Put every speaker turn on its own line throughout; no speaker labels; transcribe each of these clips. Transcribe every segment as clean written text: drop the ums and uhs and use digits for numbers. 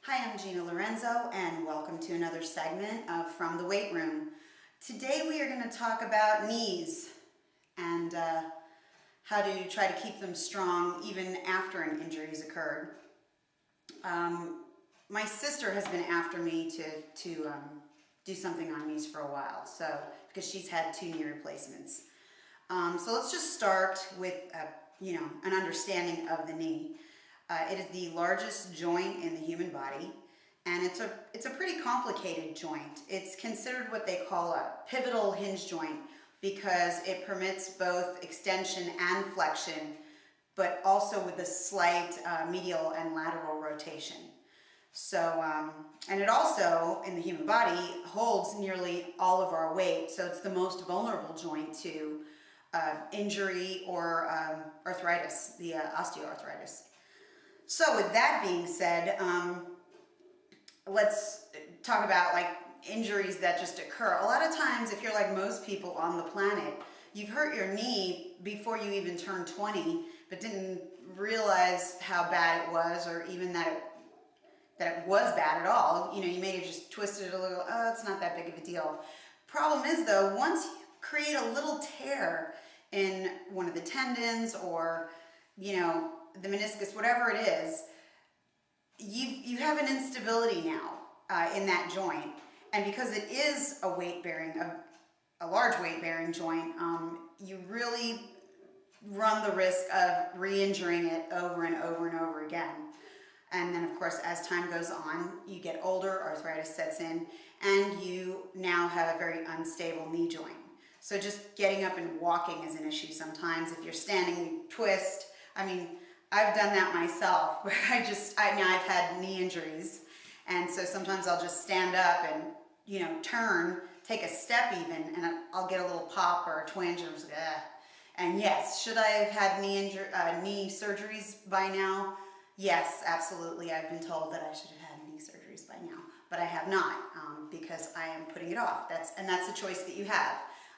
Hi, I'm Gina Lorenzo, and welcome to another segment of From the Weight Room. Today we are going to talk about knees and how to try to keep them strong even after an injury has occurred. My sister has been after me to do something on knees for a while, because she's had 2 knee replacements. So let's just start with an understanding of the knee. It is the largest joint in the human body, and it's a pretty complicated joint. It's considered what they call a pivotal hinge joint because it permits both extension and flexion, but also with a slight medial and lateral rotation. So, and it also, in the human body, holds nearly all of our weight, so it's the most vulnerable joint to injury or arthritis, the osteoarthritis. So with that being said, let's talk about injuries that just occur. A lot of times, if you're like most people on the planet, you've hurt your knee before you even turned 20, but didn't realize how bad it was, or even that it was bad at all. You may have just twisted it a little. Oh, it's not that big of a deal. Problem is, though, once you create a little tear in one of the tendons or the meniscus, whatever it is, you have an instability now in that joint, and because it is a large weight-bearing joint, you really run the risk of re-injuring it over and over and over again. And then, of course, as time goes on, you get older, arthritis sets in, and you now have a very unstable knee joint. So just getting up and walking is an issue sometimes. If you're standing, you twist. I've done that myself, where I've had knee injuries, and so sometimes I'll just stand up and, turn, take a step even, and I'll get a little pop or a twinge, and I'm just like, ugh. And yes, should I have had knee surgeries by now? Yes, absolutely. I've been told that I should have had knee surgeries by now, but I have not, because I am putting it off. That's a choice that you have.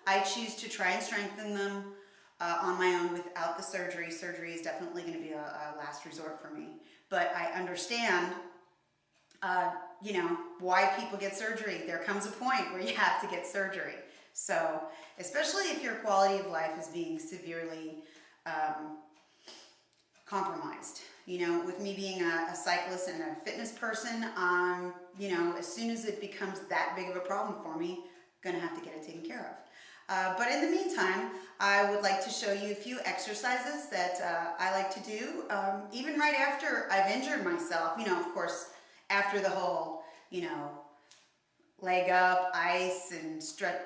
I choose to try and strengthen them on my own without the surgery. Surgery is definitely going to be a last resort for me. But I understand, why people get surgery. There comes a point where you have to get surgery. So, especially if your quality of life is being severely compromised. With me being a cyclist and a fitness person, as soon as it becomes that big of a problem for me, I'm going to have to get it taken care of. But in the meantime, I would like to show you a few exercises that I like to do, even right after I've injured myself. Of course, after the whole, leg up, ice, and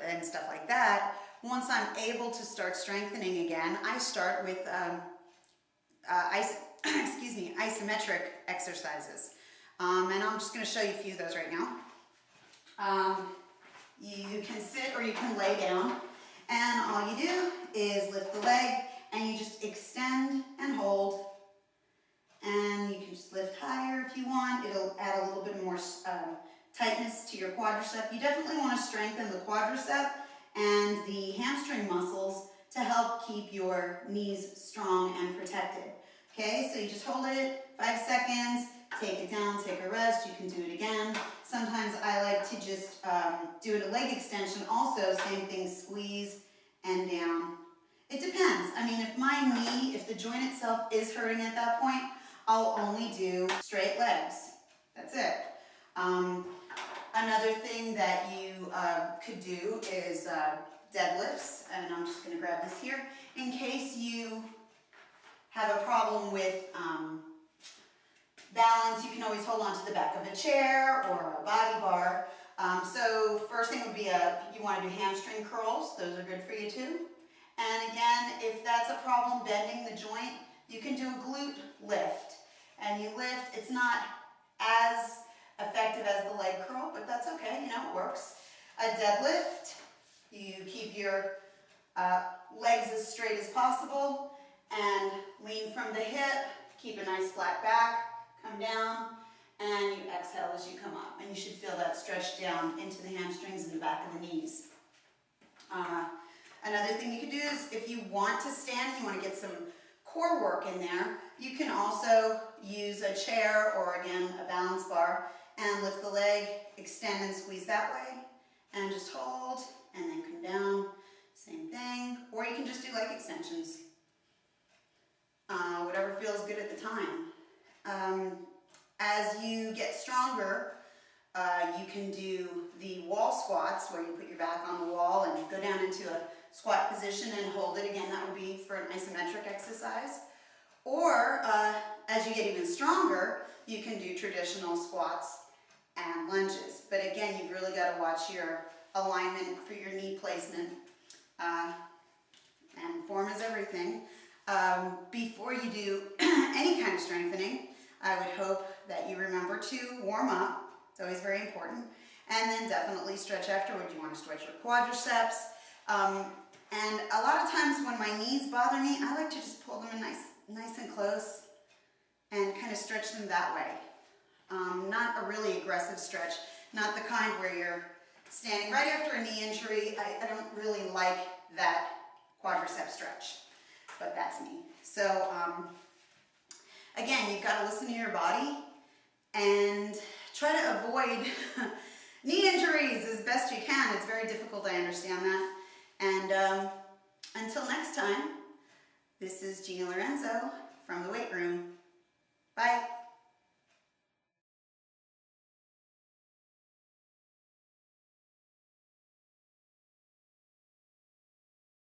and stuff like that. Once I'm able to start strengthening again, I start with isometric exercises. And I'm just going to show you a few of those right now. You can sit or you can lay down, and all you do is lift the leg and you just extend and hold, and you can just lift higher if you want. It'll add a little bit more tightness to your quadricep. You definitely want to strengthen the quadricep and the hamstring muscles to help keep your knees strong and protected. Okay, so you just hold it 5 seconds, take it down, take a rest. You can do it again. Sometimes I like to just do it a leg extension also, same thing, squeeze and down. It depends. If the joint itself is hurting at that point, I'll only do straight legs. That's it. Another thing that you could do is deadlifts, and I'm just going to grab this here in case you have a problem with balance. You can always hold on to the back of a chair or a body bar. So first thing would be you want to do hamstring curls. Those are good for you too. And again, if that's a problem bending the joint, you can do a glute lift. And you lift. It's not as effective as the leg curl, but that's okay. It works. A deadlift, you keep your legs as straight as possible and lean from the hip. Keep a nice flat back. Come down, and you exhale as you come up. And you should feel that stretch down into the hamstrings and the back of the knees. Another thing you can do is, if you want to stand and you want to get some core work in there, you can also, use a chair or again a balance bar and lift the leg, extend and squeeze that way, and just hold and then come down. Same thing. Or you can just do leg extensions. Whatever feels good at the time. As you get stronger, you can do the wall squats where you put your back on the wall and go down into a squat position and hold it. Again, that would be for an isometric exercise. Or as you get even stronger, you can do traditional squats and lunges. But again, you've really got to watch your alignment for your knee placement. And form is everything. Before you do any kind of strengthening, I would hope that you remember to warm up. It's always very important. And then definitely stretch afterwards. You want to stretch your quadriceps. And a lot of times when my knees bother me, I like to just pull them in nice and close and kind of stretch them that way. Not a really aggressive stretch, not the kind where you're standing right after a knee injury. I don't really like that quadricep stretch, but that's me. So again, you've got to listen to your body and try to avoid knee injuries as best you can. It's very difficult, I understand that. And until next time, this is Jeannie Lorenzo from the weight room. Bye.